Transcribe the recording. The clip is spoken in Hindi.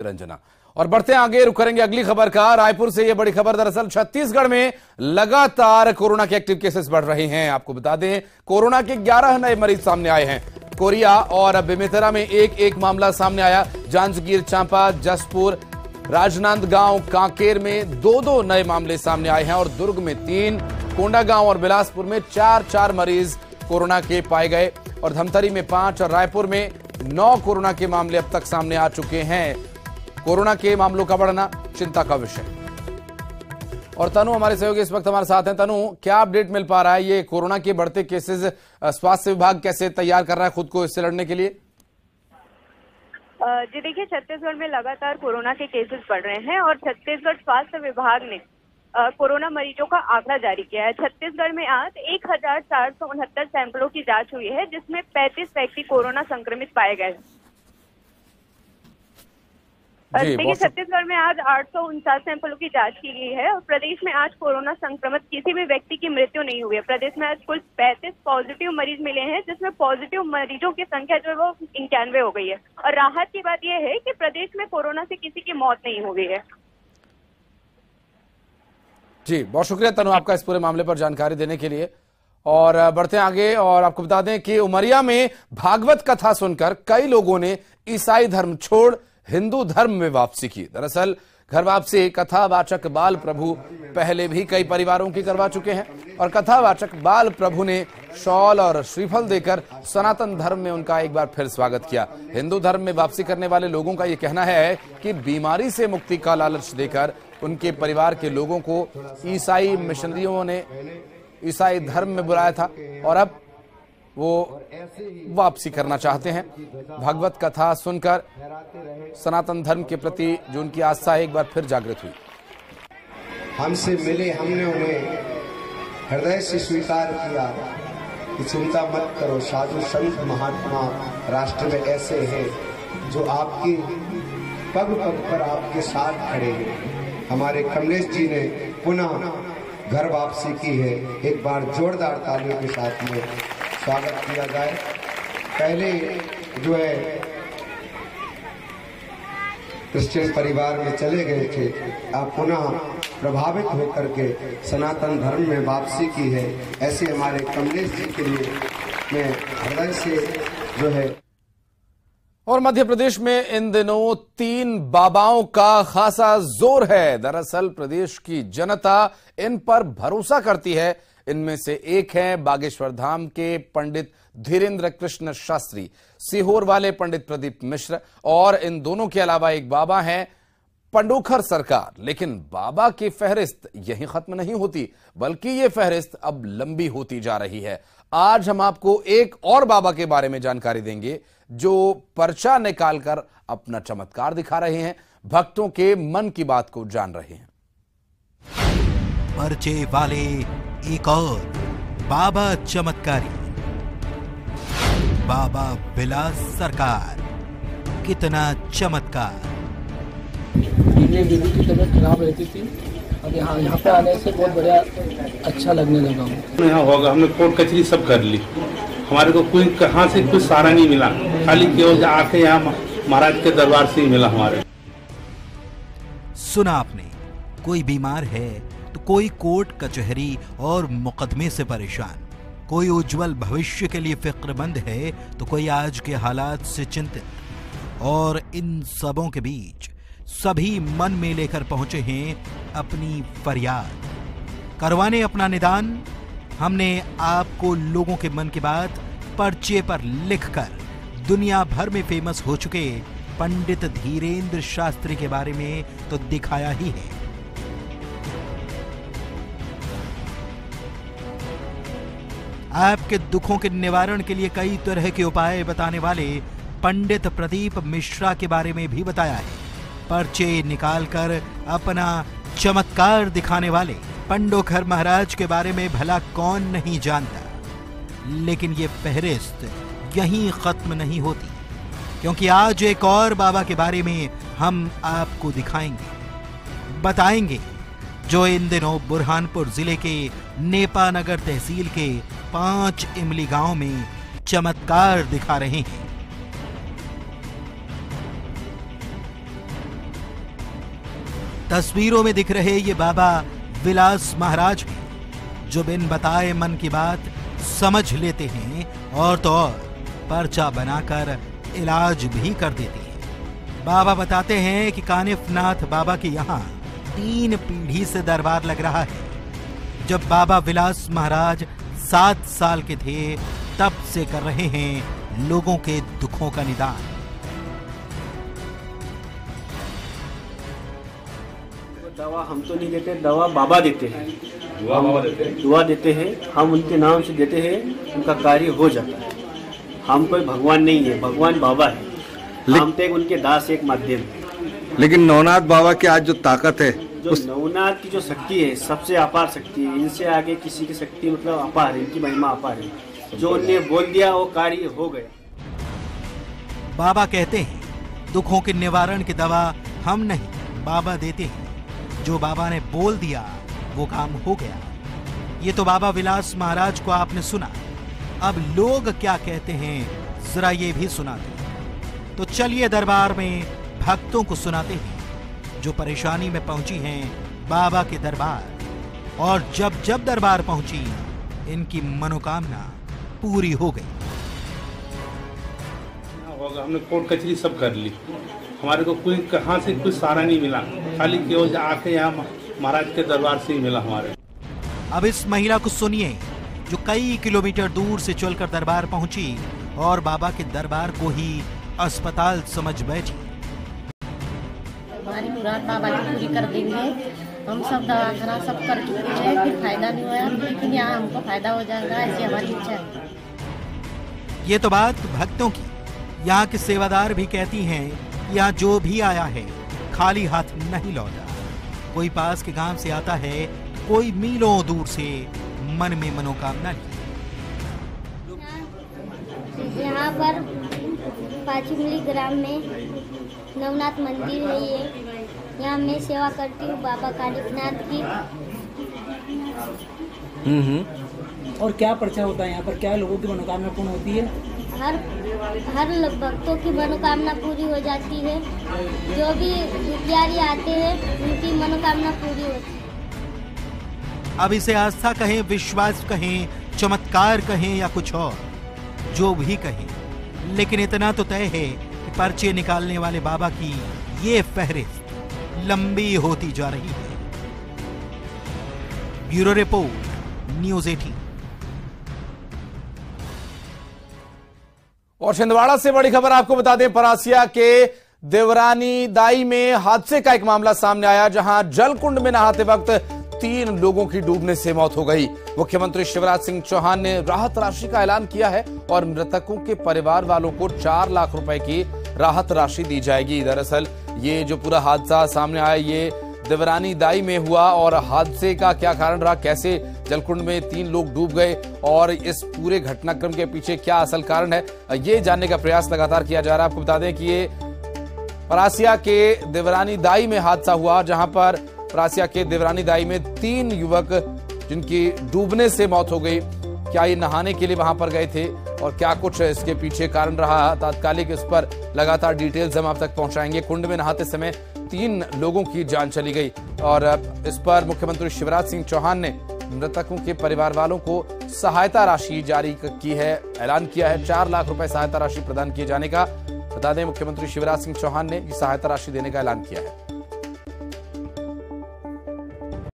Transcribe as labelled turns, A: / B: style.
A: रंजना। और बढ़ते आगे, रुक करेंगे अगली खबर का। रायपुर से यह बड़ी खबर। दरअसल छत्तीसगढ़ में लगातार कोरोना के एक्टिव केसेस बढ़ रहे हैं। आपको बता दें, कोरोना के 11 नए मरीज सामने आए हैं। कोरिया और बेमेतरा में एक मामला सामने आया। जांजगीर चांपा, जसपुर, राजनांदगांव, कांकेर में 2 नए मामले सामने आए हैं और दुर्ग में 3, कोंडागांव और बिलासपुर में 4 मरीज कोरोना के पाए गए और धमतरी में 5 और रायपुर में 9 कोरोना के मामले अब तक सामने आ चुके हैं। कोरोना के मामलों का बढ़ना चिंता का विषय। और तनु हमारे सहयोगी इस वक्त हमारे साथ हैं। तनु, क्या अपडेट मिल पा रहा है? ये कोरोना के बढ़ते केसेस स्वास्थ्य विभाग कैसे तैयार कर रहा है खुद को इससे लड़ने के लिए?
B: जी देखिए, छत्तीसगढ़ में लगातार कोरोना के केसेस बढ़ रहे हैं और छत्तीसगढ़ स्वास्थ्य विभाग ने कोरोना मरीजों का आंकड़ा जारी किया है। छत्तीसगढ़ में आज 1469 सैंपलों की जांच हुई है, जिसमें 35 व्यक्ति कोरोना संक्रमित पाए गए। देखिए, छत्तीसगढ़ में आज 849 सैंपलों की जांच की गई है और प्रदेश में आज कोरोना संक्रमित किसी भी व्यक्ति की मृत्यु नहीं हुई है। प्रदेश में आज कुल 35 पॉजिटिव मरीज मिले हैं, जिसमें पॉजिटिव मरीजों की संख्या जो है वो 91 हो गई है। और राहत की बात यह है कि प्रदेश में कोरोना से किसी की मौत नहीं हो गई है।
A: जी, बहुत शुक्रिया तनु आपका इस पूरे मामले पर जानकारी देने के लिए। और बढ़ते आगे और आपको बता दें कि उमरिया में भागवत कथा सुनकर कई लोगों ने ईसाई धर्म छोड़ हिंदू धर्म में वापसी की। दरअसल घर वापसी कथावाचक बाल प्रभु पहले भी कई परिवारों की करवा चुके हैं और कथावाचक बाल प्रभु ने शॉल और श्रीफल देकर सनातन धर्म में उनका एक बार फिर स्वागत किया। हिंदू धर्म में वापसी करने वाले लोगों का यह कहना है कि बीमारी से मुक्ति का लालच देकर उनके परिवार के लोगों को ईसाई मिशनरियों ने ईसाई धर्म में बुलाया था और अब वो वापसी करना चाहते हैं। भागवत कथा सुनकर सनातन धर्म के प्रति जो उनकी आस्था एक बार फिर जागृत हुई।
C: हमसे मिले, हमने उन्हें हृदय से स्वीकार किया कि चिंता मत करो, साधु संत महात्मा राष्ट्र में ऐसे हैं जो आपकी पग पग पर आपके साथ खड़े हैं। हमारे कमलेश जी ने पुनः घर वापसी की है। एक बार जोरदार तालियों के साथ में स्वागत किया जाए। पहले जो है क्रिश्चियन परिवार में चले गए थे, अब पुनः प्रभावित होकर के सनातन धर्म में वापसी की है। ऐसे हमारे कमलेश जी के लिए मैं हृदय से जो है।
A: और मध्य प्रदेश में इन दिनों 3 बाबाओं का खासा जोर है। दरअसल प्रदेश की जनता इन पर भरोसा करती है। इनमें से एक हैं बागेश्वर धाम के पंडित धीरेन्द्र कृष्ण शास्त्री, सीहोर वाले पंडित प्रदीप मिश्र और इन दोनों के अलावा एक बाबा हैं पंडोखर सरकार। लेकिन बाबा की फहरिस्त यहीं खत्म नहीं होती, बल्कि ये फहरिस्त अब लंबी होती जा रही है। आज हम आपको एक और बाबा के बारे में जानकारी देंगे जो पर्चा निकालकर अपना चमत्कार दिखा रहे हैं, भक्तों के मन की बात को जान रहे हैं।
D: पर्चे वाले एक और बाबा चमत्कारी, बाबा बिलास सरकार। कितना चमत्कार।
E: मेरी बीवी की तबीयत खराब रहती थी, अब यहाँ पे आने से बहुत बढ़िया अच्छा लगने लगा हूँ।
F: यहाँ होगा, हमने कोर्ट कचहरी सब कर ली, हमारे को कोई कहाँ से कुछ सहारा नहीं मिला, खाली केवल आके यहाँ महाराज के दरबार से ही मिला हमारे।
D: सुना आपने, कोई बीमार है तो कोई कोर्ट कचहरी और मुकदमे से परेशान, कोई उज्जवल भविष्य के लिए फिक्रमंद है तो कोई आज के हालात से चिंतित। और इन सबों के बीच सभी मन में लेकर पहुंचे हैं अपनी फरियाद करवाने अपना निदान। हमने आपको लोगों के मन की बात पर्चे पर लिखकर दुनिया भर में फेमस हो चुके पंडित धीरेन्द्र शास्त्री के बारे में तो दिखाया ही है। आपके दुखों के निवारण के लिए कई तरह के उपाय बताने वाले पंडित प्रदीप मिश्रा के बारे में भी बताया है। पर्चे निकालकर अपना चमत्कार दिखाने वाले पंडोखर महाराज के बारे में भला कौन नहीं जानता। लेकिन ये फहरिस्त यहीं खत्म नहीं होती, क्योंकि आज एक और बाबा के बारे में हम आपको दिखाएंगे, बताएंगे, जो इन दिनों बुरहानपुर जिले के नेपानगर तहसील के 5 इमली गांव में चमत्कार दिखा रहे हैं। तस्वीरों में दिख रहे ये बाबा विलास महाराज हैं, जो बिन बताए मन की बात समझ लेते हैं और तो और पर्चा बनाकर इलाज भी कर देते हैं। बाबा बताते हैं कि कानिफनाथ बाबा के यहाँ 3 पीढ़ी से दरबार लग रहा है। जब बाबा विलास महाराज 7 साल के थे तब से कर रहे हैं लोगों के दुखों का निदान।
G: दवा हम तो नहीं देते, दवा बाबा देते हैं, दुआ देते हैं, हम उनके नाम से देते हैं, उनका कार्य हो जाता है। हम कोई भगवान नहीं है, भगवान बाबा है, हम तो उनके दास एक माध्यम है।
H: लेकिन नवनाथ बाबा की आज जो ताकत है,
G: जो नवनाथ की जो शक्ति है सबसे अपार शक्ति है, इनसे आगे किसी की शक्ति मतलब अपार है, इनकी महिमा अपार है। जो उन्होंने बोल दिया वो कार्य हो गया।
D: बाबा कहते हैं दुखों के निवारण की दवा हम नहीं, बाबा देते हैं। जो बाबा ने बोल दिया वो काम हो गया। ये तो बाबा विलास महाराज को आपने सुना, अब लोग क्या कहते हैं जरा ये भी सुनाते हैं। तो चलिए दरबार में भक्तों को सुनाते हैं जो परेशानी में पहुंची हैं बाबा के दरबार, और जब जब दरबार पहुंची इनकी मनोकामना पूरी हो गई।
F: हमने कोर्ट कचहरी सब कर ली, हमारे को कोई कहाँ से कुछ सहारा नहीं मिला, खाली केवल आके यहाँ महाराज के दरबार से ही मिला हमारे।
D: अब इस महिला को सुनिए जो कई किलोमीटर दूर से चलकर दरबार पहुंची और बाबा के दरबार को ही अस्पताल समझ बैठी।
I: हमारी मुराद बाबा की पूरी कर देंगे, हम सब दवा खरा सब कर चुके हैं, फिर फायदा नहीं हुआ, लेकिन यहाँ हमको फायदा हो जाएगा ऐसी हमारी इच्छा है।
D: ये तो बात भक्तों की। यहाँ के सेवादार भी कहती हैं यहाँ जो भी आया है खाली हाथ नहीं लौटा। कोई पास के गांव से आता है, कोई मीलों दूर से मन में मनोकामना ली।
J: यहाँ पर पाचुमली ग्राम में नवनाथ मंदिर है, ये यहाँ मैं सेवा करती हूँ बाबा कानिफनाथ की।
K: और क्या पर्चा होता है यहाँ पर, क्या लोगों की मनोकामना पूर्ण होती है?
J: हर भक्तों की मनोकामना पूरी हो जाती है, जो भी पुजारी आते हैं उनकी मनोकामना पूरी होती है।
D: अब इसे आस्था कहें, विश्वास कहें, चमत्कार कहें या कुछ और, जो भी कहें, लेकिन इतना तो तय है कि पर्चे निकालने वाले बाबा की ये फहरिस्त लंबी होती जा रही है। Bureau report, news 18।
A: और छिंदवाड़ा से बड़ी खबर आपको बता दें, परासिया के देवरानी दाई में हादसे का एक मामला सामने आया, जहां जलकुंड में नहाते वक्त 3 लोगों की डूबने से मौत हो गई। मुख्यमंत्री शिवराज सिंह चौहान ने राहत राशि का ऐलान किया है और मृतकों के परिवार वालों को 4 लाख रुपए की राहत राशि दी जाएगी। दरअसल ये जो पूरा हादसा सामने आया ये देवरानी दाई में हुआ, और हादसे का क्या कारण रहा, कैसे जलकुंड में 3 लोग डूब गए और इस पूरे घटनाक्रम के पीछे क्या असल कारण है, ये जानने का प्रयास लगातार किया जा रहा है। आपको बता दें कि ये परासिया के देवरानी दाई में हादसा हुआ, जहां पर परासिया के देवरानी दाई में 3 युवक जिनकी डूबने से मौत हो गई। क्या ये नहाने के लिए वहां पर गए थे और क्या कुछ इसके पीछे कारण रहा तात्कालिक, इस पर लगातार डिटेल्स हम आप तक पहुंचाएंगे। कुंड में नहाते समय 3 लोगों की जान चली गई और इस पर मुख्यमंत्री शिवराज सिंह चौहान ने मृतकों के परिवार वालों को सहायता राशि जारी की है, ऐलान किया है। 4 लाख रुपए सहायता राशि प्रदान किए जाने का बता दें, मुख्यमंत्री शिवराज सिंह चौहान ने सहायता राशि देने का ऐलान किया है।